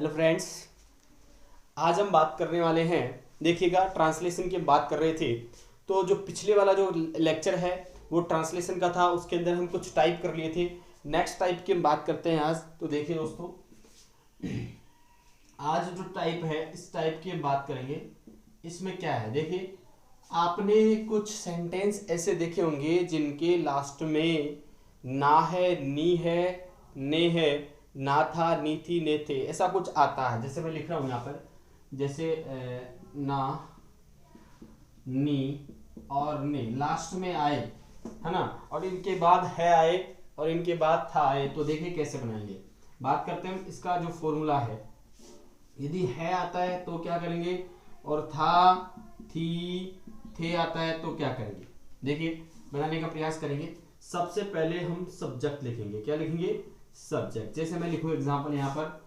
Hello friends, आज हम बात करने वाले हैं। देखिएगा, ट्रांसलेशन की बात कर रहे थे तो जो पिछले वाला जो लेक्चर है वो ट्रांसलेशन का था। उसके अंदर हम कुछ टाइप कर लिए थे। नेक्स्ट टाइप की हम बात करते हैं आज। तो देखिए दोस्तों, आज जो टाइप है इस टाइप की हम बात करेंगे। इसमें क्या है, देखिए आपने कुछ सेंटेंस ऐसे देखे होंगे जिनके लास्ट में ना है, नी है, ने है, ना था, नी थी, ने थे, ऐसा कुछ आता है। जैसे मैं लिख रहा हूं यहाँ पर, जैसे ना, नी और ने लास्ट में आए, है ना, और इनके बाद है आए और इनके बाद था आए। तो देखिए कैसे बनाएंगे। बात करते हैं इसका जो फॉर्मूला है। यदि है आता है तो क्या करेंगे, और था, थी, थे आता है तो क्या करेंगे। देखिए बनाने का प्रयास करेंगे। सबसे पहले हम सब्जेक्ट लिखेंगे। क्या लिखेंगे? सब्जेक्ट। जैसे मैं लिखूं एग्जांपल यहाँ पर,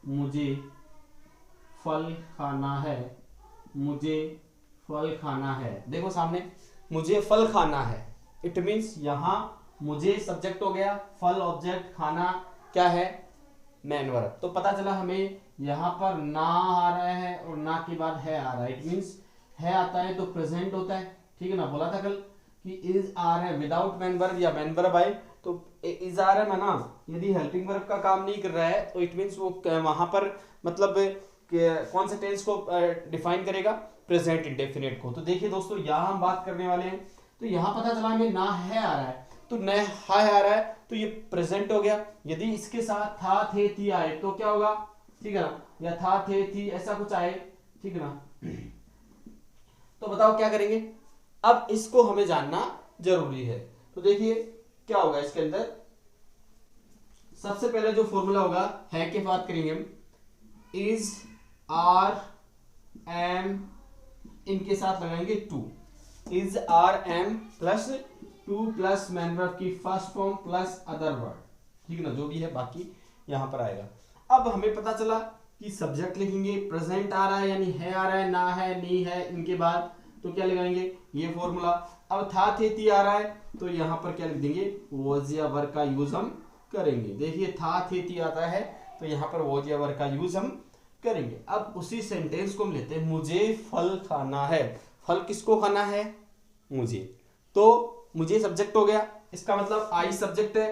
मुझे फल खाना है, मुझे फल खाना है। देखो सामने मुझे फल खाना है, इट मीन्स यहाँ मुझे सब्जेक्ट हो गया, फल ऑब्जेक्ट, खाना क्या है, मैन वर्ब। तो पता चला हमें यहाँ पर ना आ रहा है और ना के बाद है आ रहा है। इट मीन्स है आता है तो प्रेजेंट होता है, ठीक है ना। बोला था कल कि इज आ रहा है विदाउट मैन वर्ब या मैन वर्ब आए तो इज आ रहा है ना। यदि हेल्पिंग वर्ब का काम नहीं कर रहा है तो इट मीन्स वो वहां पर मतलब कौन से टेंस को डिफाइन करेगा, प्रेजेंट इंडेफिनिट को। तो देखिए दोस्तों, यहाँ हम बात करने वाले हैं। तो यहाँ पता चला हमें ना है आ रहा है तो न है आ रहा है तो ये प्रेजेंट हो गया। यदि इसके साथ था, थे, थी आए तो क्या होगा, ठीक है ना, या था, थे, थी ऐसा कुछ आए, ठीक है ना। तो बताओ क्या करेंगे। अब इसको हमें जानना जरूरी है। तो देखिए क्या होगा इसके अंदर। सबसे पहले जो फॉर्मूला होगा, है के बात करेंगे हम, इज, आर, एम, इनके साथ लगाएंगे to. Is, are, am plus to plus main verb की first form plus other word, ठीक है ना, जो भी है बाकी यहां पर आएगा। अब हमें पता चला कि सब्जेक्ट लिखेंगे, प्रेजेंट आ रहा है यानी है आ रहा है, ना है, नी है, इनके बाद तो क्या लगाएंगे, ये फॉर्मूला। अब था, थे, थी आ रहा है तो यहाँ पर क्या लिख देंगे, वॉज या वर का यूज हम करेंगे। देखिए था, थे, थी आता है तो यहाँ पर वॉज या वर का यूज हम करेंगे। अब उसी सेंटेंस को हम लेते हैं, मुझे फल खाना है। फल किसको खाना है, मुझे। तो मुझे सब्जेक्ट हो गया, इसका मतलब आई सब्जेक्ट है।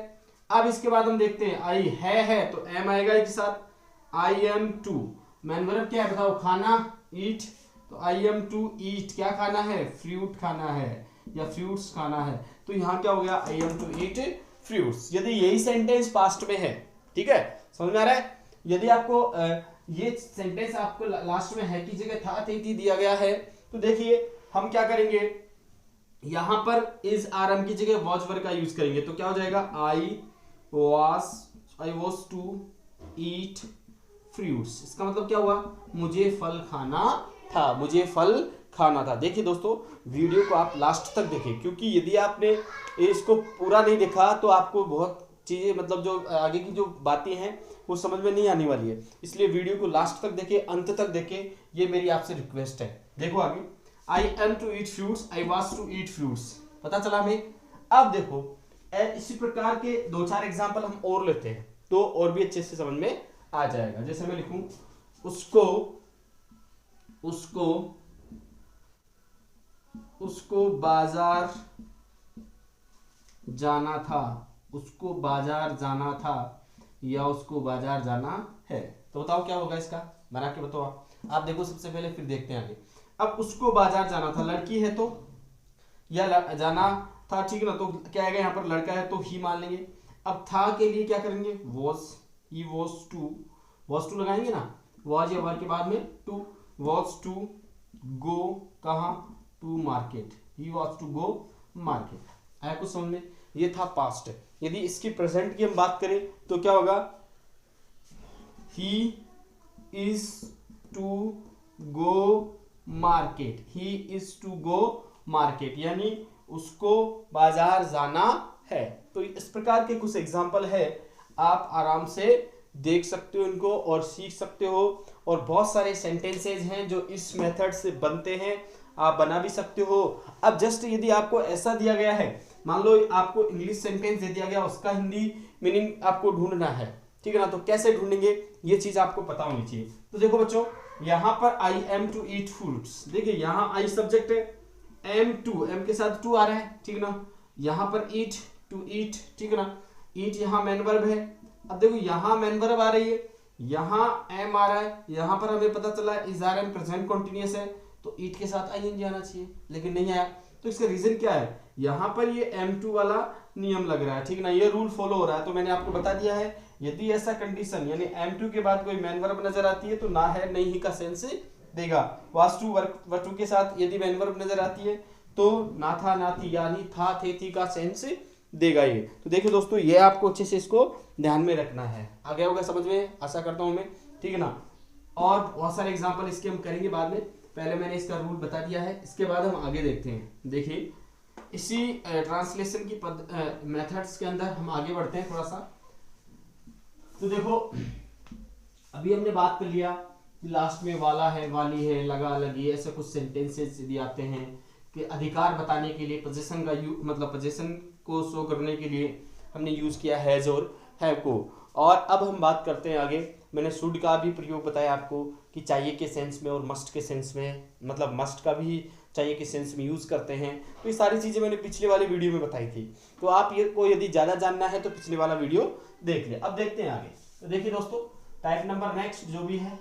अब इसके बाद हम देखते हैं, आई है तो एम आएगा एक साथ, I am to. Main verb क्या है बताओ, खाना, ईट। तो आई एम टू ईट, क्या खाना है, फ्रूट खाना है या फ्रूट्स खाना है। तो यहाँ क्या हो गया, I am to eat fruits. यदि यही सेंटेंस पास्ट में है, ठीक है, समझ में आ रहा है। यदि आपको ये सेंटेंस आपको लास्ट में है की जगह था, थी दिया गया है तो देखिए हम क्या करेंगे, यहां पर इज, आर, एम की जगह वॉज वर्ब का यूज करेंगे। तो क्या हो जाएगा, I was to eat fruits. इसका मतलब क्या हुआ, मुझे फल खाना था, मुझे फल खाना था। देखिए दोस्तों, वीडियो को आप लास्ट तक देखें, क्योंकि यदि आपने इसको पूरा नहीं देखा तो आपको बहुत चीजें मतलब जो आगे की जो बातें हैं वो समझ में नहीं आने वाली है। इसलिए वीडियो को लास्ट तक देखें, अंत तक देखें, ये मेरी आपसे रिक्वेस्ट है। देखो आगे, I am to eat fruits, I was to eat fruits, पता चला हमें। अब देखो इसी प्रकार के दो चार एग्जांपल हम और लेते हैं तो और भी अच्छे से समझ में आ जाएगा। जैसे मैं लिखूं, उसको बाजार जाना था, उसको बाजार जाना था या उसको बाजार जाना है। तो बताओ क्या होगा इसका, बना के बताओ आप देखो सबसे पहले, फिर देखते हैं आगे। अब उसको बाजार जाना था, लड़की है तो या जाना था, ठीक है ना, तो क्या आएगा यहाँ पर, लड़का है तो ही मान लेंगे। अब था के लिए क्या करेंगे, वॉज, ही वॉज टू लगाएंगे ना, वॉज या वर के बाद में टू, वॉज टू गो कहाँ, to market, he was to go market. आया कुछ समझ में, ये था पास्ट। यदि इसकी प्रेजेंट की हम बात करें तो क्या होगा, he is to go market, he is to go market, यानी उसको बाजार जाना है। तो इस प्रकार के कुछ एग्जाम्पल है, आप आराम से देख सकते हो इनको और सीख सकते हो। और बहुत सारे सेंटेंसेज हैं जो इस मेथड से बनते हैं, आप बना भी सकते हो। अब जस्ट यदि आपको ऐसा दिया गया है, मान लो आपको इंग्लिश सेंटेंस दे दिया गया, उसका हिंदी मीनिंग आपको ढूंढना है, ठीक है ना। तो कैसे ढूंढेंगे ये चीज आपको पता होनी चाहिए। तो देखो बच्चों, यहाँ पर I am to eat fruits, देखिए यहाँ आई सब्जेक्ट है, एम टू, एम के साथ टू आ रहा है, ठीक है ना। यहाँ पर ईट, टू ईट, ठीक है ना। ईट यहाँ मेन वर्ब है। अब देखो यहाँ मेन वर्ब आ रही है, यहाँ एम आ रहा है, यहाँ पर हमें पता चला is are am present continuous है, तो ईट के साथ आईएनजी आना चाहिए, लेकिन नहीं आया। तो इसका रीजन क्या है, यहाँ पर ये M2 वाला नियम लग रहा है, ठीक ना, ये रूल फॉलो हो रहा है। तो मैंने आपको बता दिया है, यदि ऐसा कंडीशन यानी M2 के बाद कोई मेन वर्ब नजर आती है तो ना है नहीं ही का सेंस देगा। वाज टू वर टू के साथ यदि मेन वर्ब नजर आती है तो ना था ना थी यानी था थे थी का सेंस देगा ये। तो देखिए दोस्तों, ये आपको अच्छे से इसको ध्यान में रखना है। आ गया होगा समझ में, आशा करता हूं मैं, ठीक है ना। और बहुत सारे एग्जांपल इसके हम करेंगे बाद में, पहले मैंने इसका रूल बता दिया है, इसके बाद हम आगे देखते हैं। देखिए इसी ट्रांसलेशन की मेथड्स के अंदर हम आगे बढ़ते हैं थोड़ा सा। तो देखो अभी हमने बात कर लिया कि लास्ट में वाला है, वाली है, लगा, लगी, ऐसे कुछ सेंटेंसेस यदि आते हैं कि अधिकार बताने के लिए पोजीशन का मतलब पोजीशन को शो करने के लिए हमने यूज किया हैज और हैव को। और अब हम बात करते हैं आगे, मैंने शुड का भी प्रयोग बताया आपको कि चाहिए के सेंस में और मस्ट के सेंस में, मतलब मस्ट का भी चाहिए के सेंस में यूज करते हैं। तो ये सारी चीजें मैंने पिछले वाले वीडियो में बताई थी, तो आप ये को यदि ज्यादा जानना है तो पिछले वाला वीडियो देख ले। अब देखते हैं आगे। तो देखिए दोस्तों, टाइप नंबर नेक्स्ट जो भी है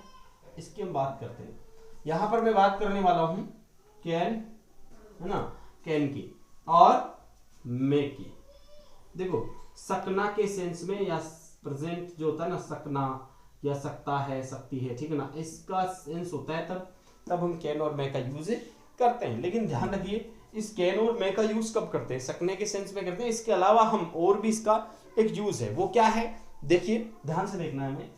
इसकी हम बात करते हैं। यहाँ पर मैं बात करने वाला हूँ कैन, है ना, कैन की और मे की। देखो सकना के सेंस में या प्रेजेंट जो होता है ना, सकना या सकता है, सकती है, ठीक है ना, इसका सेंस होता है तब हम कैन और मे का यूज करते हैं। लेकिन ध्यान रखिए, इस कैन और मे का यूज कब करते हैं, सकने के सेंस में करते हैं। इसके अलावा हम और भी इसका एक यूज है, वो क्या है देखिए, ध्यान से देखना है हमें।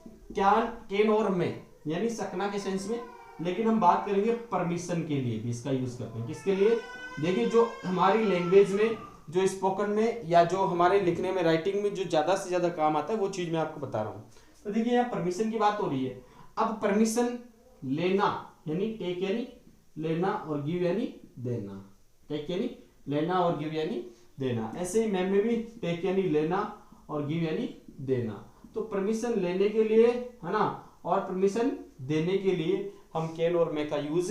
कैन और मे यानी सकना के सेंस में, लेकिन हम बात करेंगे परमिशन के लिए भी इसका यूज करते हैं। किसके लिए, देखिए जो हमारी लैंग्वेज में, जो स्पोकन में या जो हमारे लिखने में, राइटिंग में जो ज्यादा से ज्यादा काम आता है वो चीज मैं आपको बता रहा हूँ। तो देखिए यहाँ परमिशन की बात हो रही है। अब परमिशन लेना यानी टेक यानी लेना और गिव यानी देना, टेक यानी लेना और गिव यानी देना। ऐसे ही मैम में भी टेक यानी लेना और गिव यानी देना। तो परमिशन लेने के लिए, है ना, और परमिशन देने के लिए हम कैन और मे का यूज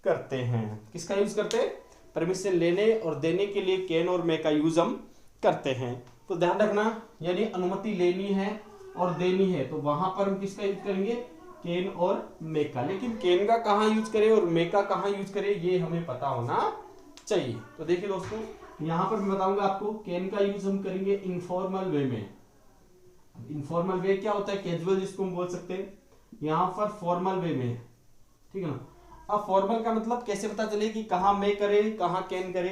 करते हैं। किसका यूज करते हैं, परमिशन लेने और देने के लिए कैन और मे का यूज हम करते हैं। तो ध्यान रखना, यानी अनुमति लेनी है और देनी है तो वहां पर हम किसका यूज करेंगे, कैन और मे का। लेकिन कैन का कहाँ यूज करें और मे का कहाँ यूज करें ये हमें पता होना चाहिए। तो देखिए दोस्तों, यहाँ पर मैं बताऊंगा आपको, कैन का यूज हम करेंगे इनफॉर्मल वे में। इनफॉर्मल वे क्या होता है, कैजुअल जिसको हम बोल सकते हैं, यहाँ पर फॉर्मल वे में, ठीक है ना। अब फॉर्मल का मतलब कैसे पता चले कि कहाँ मे करे कहाँ कैन करे।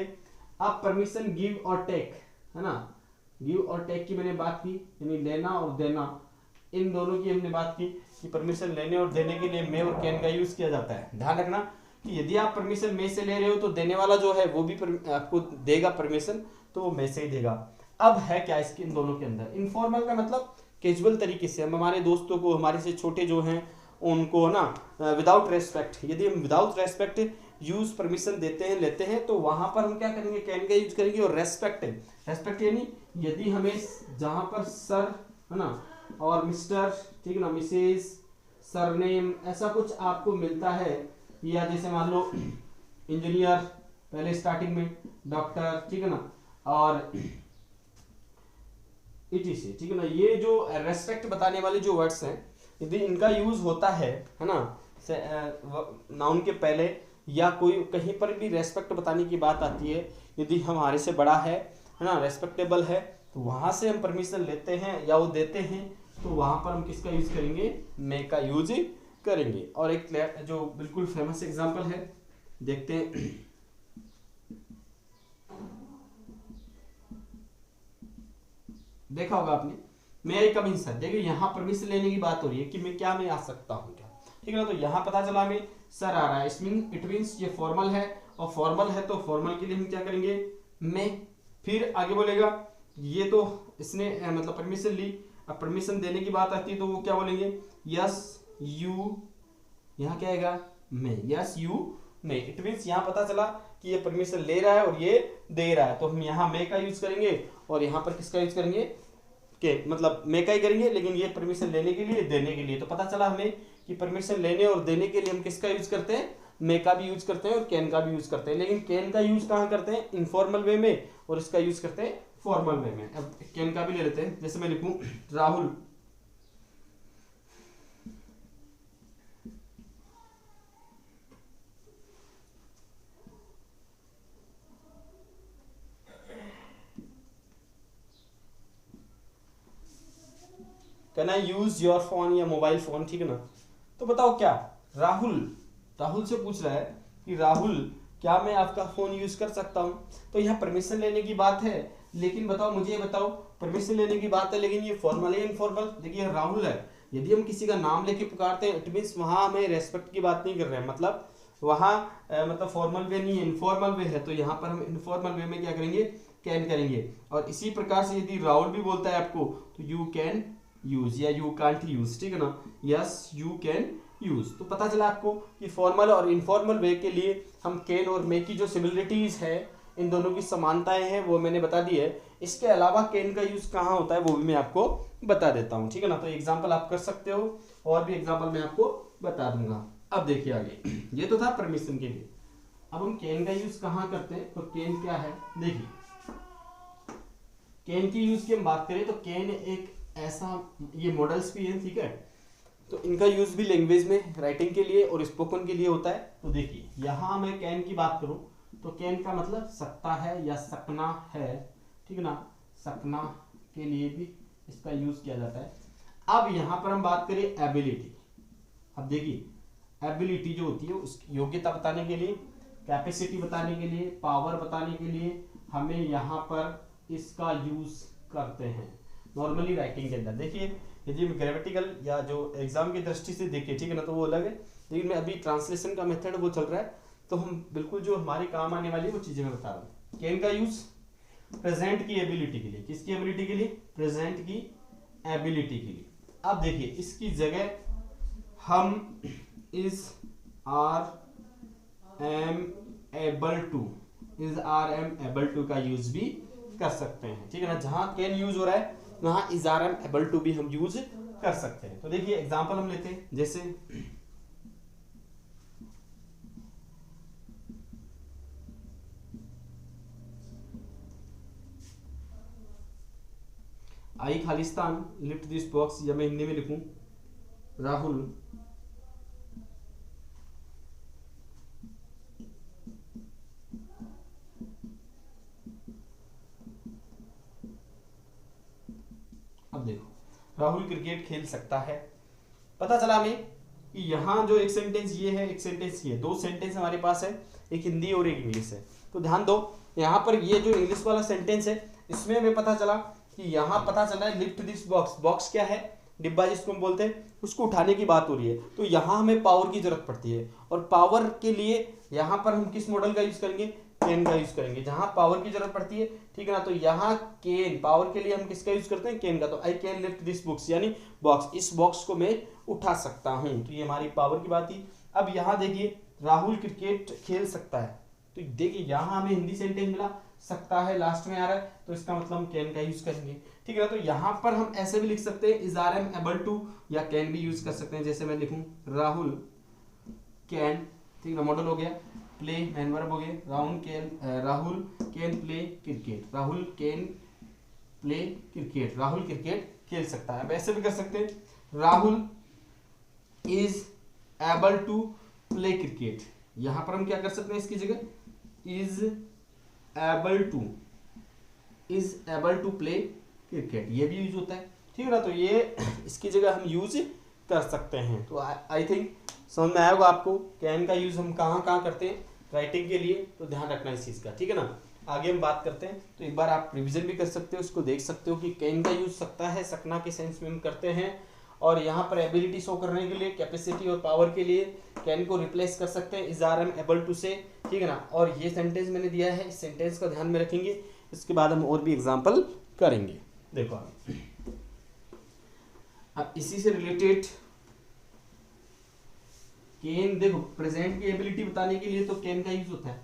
अब परमिशन गिव और टेक, है ना, गिव और टेक की मैंने बात की, यानी लेना और देना, इन दोनों की हमने बात की कि परमिशन लेने और देने के लिए मे और कैन का यूज किया जाता है। ध्यान रखना कि यदि आप परमिशन मे से ले रहे हो तो देने वाला जो है वो भी आपको देगा परमिशन, तो वो मे से ही देगा। अब है क्या इसके इन दोनों के अंदर, इनफॉर्मल का मतलब कैजुअल तरीके से हम हमारे दोस्तों को, हमारे से छोटे जो हैं उनको, ना, विदाउट रेस्पेक्ट, यदि हम विदाउट रेस्पेक्ट यूज परमिशन देते हैं, लेते हैं, तो वहां पर हम क्या करेंगे, कैन का यूज करेंगे। और रेस्पेक्ट, रेस्पेक्ट यानी यदि हमें जहां पर सर, है ना, और मिस्टर, ठीक है ना, मिसेस, सरनेम, ऐसा कुछ आपको मिलता है, या जैसे मान लो इंजीनियर पहले स्टार्टिंग में, डॉक्टर, ठीक है ना, और इटी से, ठीक है ना, ये जो रेस्पेक्ट बताने वाले जो वर्ड्स हैं, यदि इनका यूज होता है ना, नाउन के पहले या कोई कहीं पर भी रेस्पेक्ट बताने की बात आती है, यदि हमारे से बड़ा है ना, रेस्पेक्टेबल है, तो वहां से हम परमिशन लेते हैं या वो देते हैं, तो वहां पर हम किसका यूज करेंगे, मे का यूज करेंगे। और एक जो बिल्कुल फेमस एग्जांपल है, देखते हैं, देखा होगा आपने, मे आई कम इन सर। देखिए यहाँ परमिशन लेने की बात हो रही है कि मैं क्या, मैं आ सकता हूँ क्या, ठीक है ना। तो यहाँ पता चला हमें सर आ रहा है, इट मीन्स ये फॉर्मल है, और फॉर्मल है तो फॉर्मल के लिए हम क्या करेंगे, मे। फिर आगे बोलेगा, ये तो इसने मतलब परमिशन ली, अब परमिशन देने की बात आती है तो वो क्या बोलेंगे, यस यू, यहाँ क्या आएगा, may, yes you may. It means यहाँ पता चला कि ये परमिशन ले रहा है और ये दे रहा है, तो हम यहाँ मे का यूज करेंगे और यहाँ पर किसका यूज करेंगे, के मतलब मे का ही करेंगे, लेकिन ये परमिशन लेने के लिए, देने के लिए। तो पता चला हमें कि परमिशन लेने और देने के लिए हम किसका यूज करते हैं, मे का भी यूज करते हैं और कैन का भी यूज करते हैं। लेकिन कैन का यूज कहाँ करते हैं, इनफॉर्मल वे में, और इसका यूज करते हैं फॉर्मल वे में। अब कैन का भी ले लेते हैं, जैसे मैं लिखूं Rahul can I use your phone या मोबाइल फोन, ठीक है ना। तो बताओ क्या राहुल, राहुल से पूछ रहा है कि राहुल क्या मैं आपका फोन यूज कर सकता हूं। तो यहाँ परमिशन लेने की बात है, लेकिन बताओ मुझे ये बताओ, परमिशन लेने की बात है लेकिन ये फॉर्मल है इनफॉर्मल। देखिए राहुल है, यदि हम किसी का नाम लेके पुकारते हैं इट मीन्स वहां हमें रेस्पेक्ट की बात नहीं कर रहे हैं, मतलब वहां मतलब फॉर्मल वे नहीं है, इनफॉर्मल वे है। तो यहाँ पर हम इनफॉर्मल वे में क्या करेंगे, कैन करेंगे। और इसी प्रकार से यदि राहुल भी बोलता है आपको तो यू कैन यूज या यू कांट यूज, ठीक है ना, यस यू कैन यूज। तो पता चला आपको कि फॉर्मल और इनफॉर्मल वे के लिए हम कैन और मे की जो सिमिलरिटीज है, इन दोनों की समानताएं हैं वो मैंने बता दी है। इसके अलावा कैन का यूज कहाँ होता है वो भी मैं आपको बता देता हूँ, ठीक है ना। तो एग्जाम्पल आप कर सकते हो, और भी एग्जाम्पल मैं आपको बता दूंगा। अब देखिए आगे, ये तो था परमिशन के लिए। अब हम कैन का यूज कहाँ करते हैं, तो कैन क्या है, देखिए कैन की यूज की हम बात करें तो कैन एक ऐसा, ये मॉडल्स भी हैं, ठीक है, तो इनका यूज भी लैंग्वेज में राइटिंग के लिए और स्पोकन के लिए होता है। तो देखिए यहाँ मैं कैन की बात करूं तो कैन का मतलब सकता है या सकना है, ठीक है ना, सकना के लिए भी इसका यूज किया जाता है। अब यहाँ पर हम बात करें एबिलिटी। अब देखिए एबिलिटी जो होती है उसकी योग्यता बताने के लिए, कैपेसिटी बताने के लिए, पावर बताने के लिए हमें यहाँ पर इसका यूज करते हैं नॉर्मली राइटिंग के अंदर। देखिए यदि हम ग्रामेटिकल या जो एग्जाम की दृष्टि से देखें, ठीक है ना, तो वो अलग है, लेकिन मैं अभी ट्रांसलेशन का मेथड वो चल रहा है, तो हम बिल्कुल जो हमारे काम आने वाली वो चीजें मैं बता रहा हूँ। कैन का यूज प्रेजेंट की एबिलिटी के लिए, किसकी एबिलिटी के लिए, प्रेजेंट की एबिलिटी के लिए। अब देखिए इसकी जगह हम is are am able to, is are am able to का यूज भी कर सकते हैं, ठीक है ना। जहां कैन यूज हो रहा है वहां is are am able to भी हम यूज कर सकते हैं। तो देखिए एग्जांपल हम लेते हैं, जैसे आई खालिस्तान लिफ्ट दिस बॉक्स, या मैं हिंदी में लिखूं राहुल अब देखो राहुल क्रिकेट खेल सकता है। पता चला हमें कि यहाँ जो एक सेंटेंस ये है, एक सेंटेंस ये, दो सेंटेंस हमारे पास है, एक हिंदी और एक इंग्लिश है। तो ध्यान दो यहाँ पर ये जो इंग्लिश वाला सेंटेंस है इसमें हमें पता चला कि यहाँ पता चला है लिफ्ट दिस बॉक्स, बॉक्स क्या है, डिब्बा जिसको हम बोलते हैं, उसको उठाने की बात हो रही है। तो यहाँ हमें पावर की जरूरत पड़ती है, और पावर के लिए यहाँ पर हम किस मॉडल का यूज करेंगे, कैन का यूज करेंगे, जहां पावर की जरूरत पड़ती है, ठीक है ना। तो यहाँ कैन, पावर के लिए हम किसका यूज करते हैं, कैन का। तो I can lift this books यानी बॉक्स, इस बॉक्स को मैं उठा सकता हूं, तो ये हमारी पावर की बात थी। अब यहाँ देखिए राहुल क्रिकेट खेल सकता है, तो देखिए यहाँ हमें हिंदी सेंटेंस मिला, सकता है लास्ट में आ रहा है, तो इसका मतलब हम कैन का यूज करेंगे, ठीक है ना। तो यहाँ पर हम ऐसे भी लिख सकते हैं is are am able to, या कैन भी यूज कर सकते हैं। जैसे मैं लिखूं राहुल कैन, ठीक है, मॉडल हो गया, प्ले मैन वर्ब हो गए, Rahul can play cricket, Rahul can play cricket, Rahul cricket खेल सकता है। ऐसे भी कर सकते हैं Rahul is able to play cricket, यहां पर हम क्या कर सकते हैं इसकी जगह is able to play cricket, ये भी यूज होता है, ठीक है ना। तो ये इसकी जगह हम यूज कर सकते हैं। तो आई थिंक समझ में आएगा आपको कैन का यूज हम कहाँ कहाँ करते हैं राइटिंग के लिए, तो ध्यान रखना इस चीज का, ठीक है ना। आगे हम बात करते हैं, तो एक बार आप रिवीजन भी कर सकते हो, उसको देख सकते हो कि कैन का यूज सकता है सकना के सेंस में हम करते हैं, और यहाँ पर एबिलिटी शो करने के लिए, कैपेसिटी और पावर के लिए कैन को रिप्लेस कर सकते हैं is are am able to से, ठीक है ना। और ये सेंटेंस मैंने दिया है, इस सेंटेंस का ध्यान में रखेंगे, इसके बाद हम और भी एग्जाम्पल करेंगे। देखो अब इसी से रिलेटेड कैन, देखो प्रेजेंट की एबिलिटी बताने के लिए तो कैन का यूज होता है,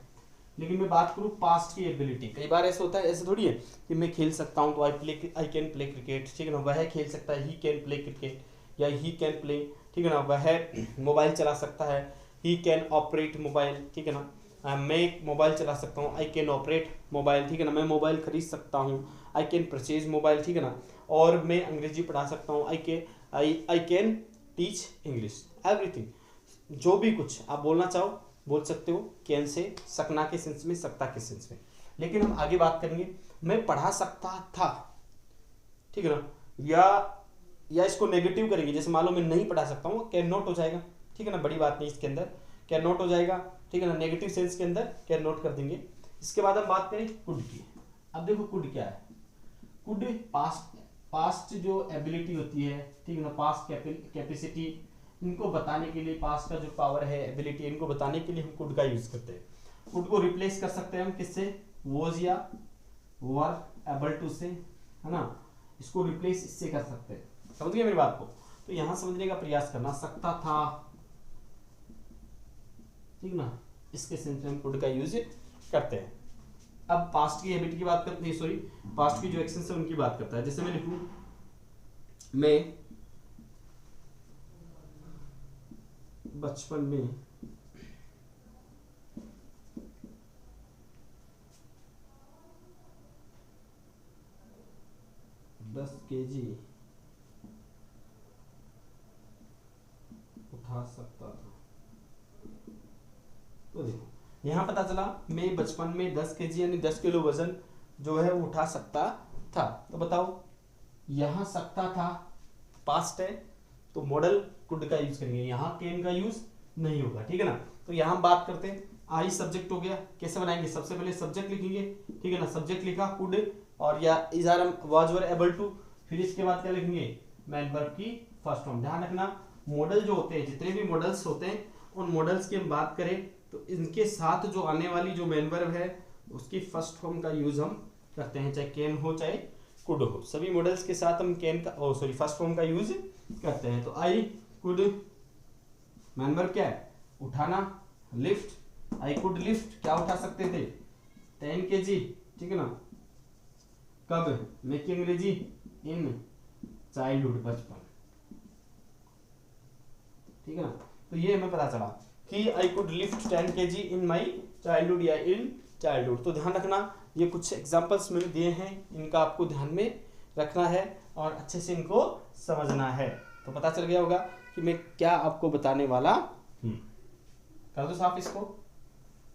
लेकिन मैं बात करूँ पास्ट की एबिलिटी, कई बार ऐसा होता है, ऐसे थोड़ी है कि मैं खेल सकता हूँ तो आई कैन प्ले क्रिकेट, ठीक है ना, वह खेल सकता है, ही कैन प्ले क्रिकेट, या ही कैन प्ले, ठीक है ना, वह मोबाइल चला सकता है, ही कैन ऑपरेट मोबाइल, ठीक है ना, मैं मोबाइल चला सकता हूँ, आई कैन ऑपरेट मोबाइल, ठीक है ना, मैं मोबाइल खरीद सकता हूँ, आई कैन परचेज मोबाइल, ठीक है ना, और मैं अंग्रेजी पढ़ा सकता हूँ, I can teach English, everything, जो भी कुछ आप बोलना चाहो बोल सकते हो कैन से, सकना के सेंस में, सकता के सेंस में। लेकिन हम आगे बात करेंगे, मैं पढ़ा सकता था, ठीक है ना, या इसको नेगेटिव करेंगे, जैसे मान लो मैं नहीं पढ़ा सकता हूँ, कैन नॉट हो जाएगा, ठीक है ना, बड़ी बात नहीं इसके अंदर, कैन नॉट हो जाएगा, ठीक है ना, नेगेटिव सेंस के अंदर कैन नॉट कर देंगे। इसके बाद हम बात करें कुड की। अब देखो कुड क्या है, कुड पास्ट जो एबिलिटी होती है, ठीक है ना, पास्ट कैपेसिटी, इनको बताने के लिए, पास्ट का जो पावर है, एबिलिटी, इनको बताने के लिए हम कुड का यूज करते हैं। कुड को रिप्लेस कर सकते हैं हम किससे, वॉज या वर एबल टू से, है ना, इसको रिप्लेस इससे कर सकते हैं, समझ गए मेरी बात को। तो यहां समझने का प्रयास करना, सकता था, ठीक ना, इसके सेंस में हम कुड का यूज करते हैं। अब पास्ट की एबिलिटी की बात करते हैं, सॉरी, पास्ट की जो एक्शंस है उनकी बात करता है। जैसे मैं लिखूं, मैं बचपन में 10 kg उठा सकता था। तो देखो यहाँ पता चला मैं बचपन में 10 kg यानी 10 किलो वजन जो है वो उठा सकता था। तो बताओ यहाँ सकता था पास्ट है तो मॉडल कुड का यूज करेंगे, यहाँ कैन का यूज नहीं होगा, ठीक है ना। तो यहाँ हम बात करते हैं, आई सब्जेक्ट हो गया, कैसे बनाएंगे, सबसे पहले सब्जेक्ट लिखेंगे, ठीक है ना, सब्जेक्ट लिखा कुड, और या is are was were able to, फिर इसके बाद क्या लिखेंगे, मैन वर्ब की फर्स्ट फॉर्म। ध्यान रखना मॉडल जो होते हैं, जितने भी मॉडल्स होते हैं, उन मॉडल्स की हम बात करें तो इनके साथ जो आने वाली जो मैन वर्ब है उसकी फर्स्ट फॉर्म का यूज हम करते हैं, चाहे कैन हो चाहे कुड हो, सभी मॉडल्स के साथ हम कैन का फर्स्ट फॉर्म का यूज करते हैं। तो आई कुड, मैन वर्ब क्या है, उठाना, लिफ्ट, आई कुड लिफ्ट, क्या उठा सकते थे, 10 kg, ठीक है ना, कब, मैं की अंग्रेजी, इन चाइल्डहुड, बचपन, ठीक है ना। तो ये हमें पता चला कि I could lift 10 kg in my childhood या इन चाइल्डहुड। तो ध्यान रखना ये कुछ एग्जांपल्स मैंने दिए हैं, इनका आपको ध्यान में रखना है और अच्छे से इनको समझना है। तो पता चल गया होगा कि मैं क्या आपको बताने वाला हूँ। कर दो साफ इसको,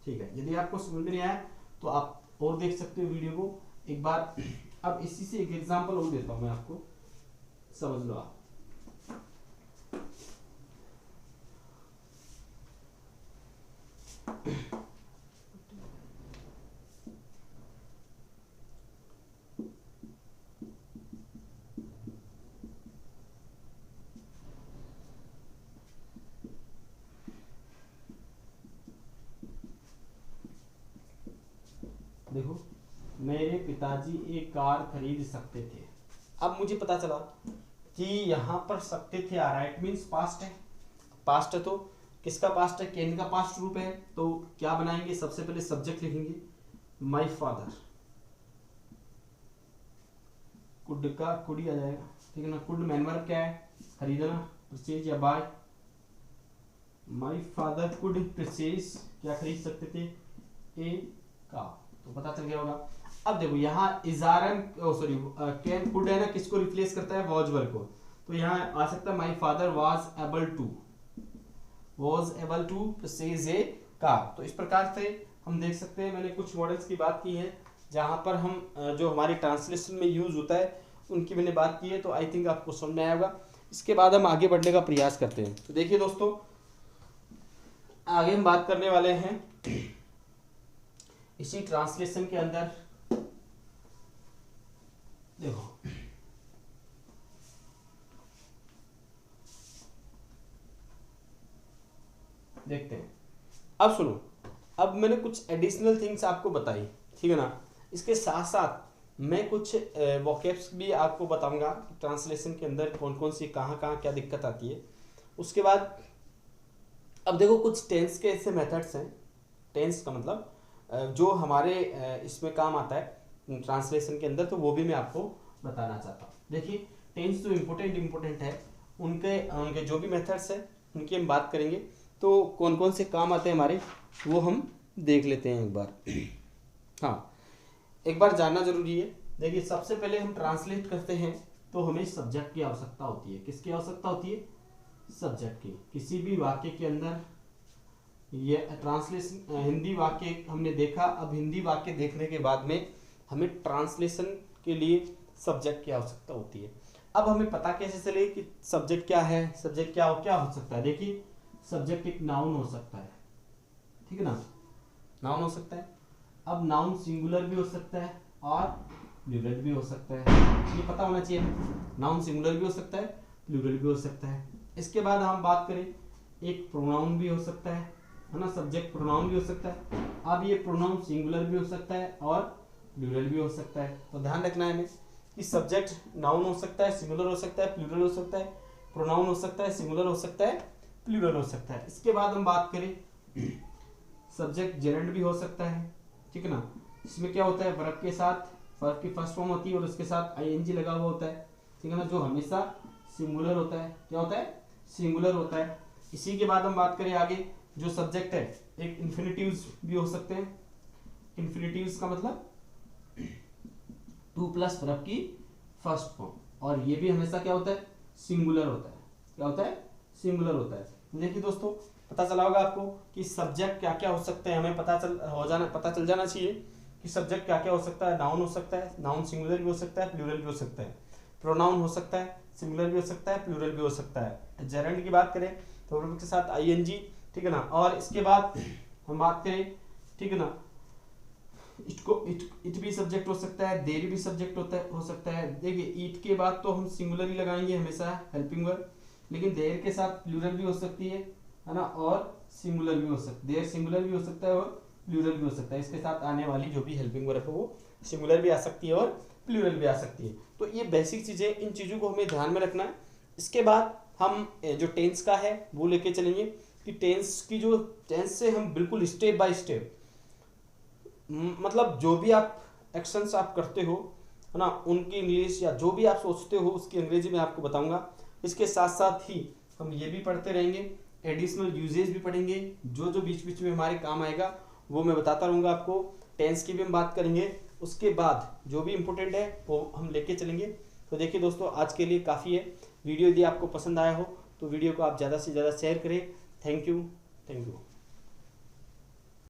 ठीक है। यदि आपको समझ में नहीं आया तो आप और देख सकते हो वीडियो को एक बार। अब इसी से एक एग्जांपल और देता हूँ मैं आपको, समझ लो आप। देखो मेरे पिताजी एक कार खरीद सकते थे। अब मुझे पता चला कि यहाँ पर सकते थे आ रहा है, इट मीन्स पास्ट है, पास्ट है तो किसका पास्ट है, कैन का पास्ट रूप है। तो क्या बनाएंगे, सबसे पहले सब्जेक्ट लिखेंगे माय फादर, कुड का कुड ही आ जाएगा, ठीक है ना। कुड मैन वर्ब क्या है, खरीदना, परचेज या buy. My father could purchase, क्या खरीद सकते थे, ए कार। तो पता चल गया होगा। अब देखो यहाँ इजारन सॉरी कैन कुड है ना, किसको रिप्लेस करता है, वॉज वर्ब को। तो यहाँ आ सकता है my father was able to purchase a car. तो इस प्रकार से हम देख सकते हैं, मैंने कुछ मॉडल्स की बात की है जहां पर हम जो हमारी ट्रांसलेशन में यूज होता है उनकी मैंने बात की है। तो आई थिंक आपको समझ में आया होगा। इसके बाद हम आगे बढ़ने का प्रयास करते हैं। तो देखिए दोस्तों, आगे हम बात करने वाले हैं इसी ट्रांसलेशन के अंदर। देखो देखते हैं, अब सुनो, अब मैंने कुछ एडिशनल थिंग्स आपको बताई, ठीक है ना। इसके साथ साथ मैं कुछ वोकैब्स भी आपको बताऊंगा ट्रांसलेशन के अंदर कौन कौन सी कहाँ कहाँ क्या दिक्कत आती है। उसके बाद अब देखो कुछ टेंस के ऐसे मेथड्स हैं, टेंस का मतलब जो हमारे इसमें काम आता है ट्रांसलेशन के अंदर, तो वो भी मैं आपको बताना चाहता हूँ। देखिए टेंस तो इम्पोर्टेंट है, उनके जो भी मेथड्स है उनकी हम बात करेंगे। तो कौन कौन से काम आते हैं हमारे, वो हम देख लेते हैं एक बार। हाँ, एक बार जानना जरूरी है। देखिए सबसे पहले हम ट्रांसलेट करते हैं तो हमें सब्जेक्ट की आवश्यकता होती है। किसकी आवश्यकता होती है? सब्जेक्ट की। किसी भी वाक्य के अंदर ये ट्रांसलेशन, हिंदी वाक्य हमने देखा, अब हिंदी वाक्य देखने के बाद में हमें ट्रांसलेशन के लिए सब्जेक्ट की आवश्यकता होती है। अब हमें पता कैसे चले कि सब्जेक्ट क्या है, सब्जेक्ट क्या हो सकता है? देखिए सब्जेक्ट एक नाउन हो सकता है, ठीक है ना, नाउन हो सकता है। अब नाउन सिंगुलर भी हो सकता है और प्लूरल भी हो सकता है, ये पता होना चाहिए। नाउन सिंगुलर भी हो सकता है, प्लूरल भी हो सकता है। इसके बाद हम बात करें, एक प्रोनाउन भी हो सकता है ना, सब्जेक्ट प्रोनाउन भी हो सकता है। अब ये प्रोनाउन सिंगुलर भी हो सकता है और प्लूरल भी हो सकता है। तो ध्यान रखना है हमें कि सब्जेक्ट नाउन हो सकता है, सिंगुलर हो सकता है, प्लूरल हो सकता है, प्रोनाउन हो सकता है, सिंगुलर हो सकता है, प्लूरल हो सकता है। इसके बाद हम बात करें, सब्जेक्ट जेरेंड भी हो सकता है, ठीक है ना। इसमें क्या होता है, वर्ब के साथ, वर्ब की फर्स्ट फॉर्म होती है और उसके साथ आईएनजी लगा हुआ होता है, ठीक है ना, जो हमेशा सिंगुलर होता है। क्या होता है? सिंगुलर होता है। इसी के बाद हम बात करें आगे, जो सब्जेक्ट है, एक इन्फिनिटिव्स भी हो सकते हैं। इन्फिनिटिव्स का मतलब 2 प्लस वर्ब की फर्स्ट फॉर्म, और ये भी हमेशा क्या होता है? सिंगुलर होता है। क्या होता है? सिंगुलर होता है। देखिए दोस्तों, पता चला होगा आपको कि सब्जेक्ट क्या क्या हो सकते हैं। हमें पता चल जाना चाहिए कि सब्जेक्ट क्या क्या हो सकता है। नाउन हो सकता है, नाउन सिंगुलर भी हो सकता है, प्लूरल भी हो सकता है। प्रोनाउन हो सकता है, सिंगुलर भी हो सकता है, प्लूरल भी हो सकता है। जेरेंड की बात करें तो वर्ब के साथ आईएनजी, ठीक है ना। और इसके बाद हम बात करें, ठीक है ना, इट भी सब्जेक्ट हो सकता है, देर भी सब्जेक्ट हो सकता है। देखिए ईट के बाद तो हम सिंगुलर ही लगाएंगे हमेशा, हेल्पिंग वर्ब, लेकिन देर के साथ प्लूरल भी हो सकती है ना, और सिंगुलर भी हो सकती है। देर सिंगुलर भी हो सकता है और प्लूरल भी हो सकता है। इसके साथ आने वाली जो भी हेल्पिंग वर्ब है वो सिंगुलर भी आ सकती है और प्लूरल भी आ सकती है। तो ये बेसिक चीजें, इन चीजों को हमें ध्यान में रखना है। इसके बाद हम जो टेंस का है वो लेके चलेंगे कि टेंस से हम बिल्कुल स्टेप बाय स्टेप, मतलब जो भी आप एक्शंस आप करते हो, है ना, उनकी इंग्लिश या जो भी आप सोचते हो उसकी अंग्रेजी में आपको बताऊंगा। इसके साथ साथ ही हम ये भी पढ़ते रहेंगे, एडिशनल यूजेज भी पढ़ेंगे, जो बीच बीच में हमारे काम आएगा वो मैं बताता रहूँगा आपको। टेंस की भी हम बात करेंगे, उसके बाद जो भी इम्पोर्टेंट है वो हम लेके चलेंगे। तो देखिए दोस्तों, आज के लिए काफ़ी है। वीडियो यदि आपको पसंद आया हो तो वीडियो को आप ज़्यादा से ज़्यादा शेयर करें। Thank you.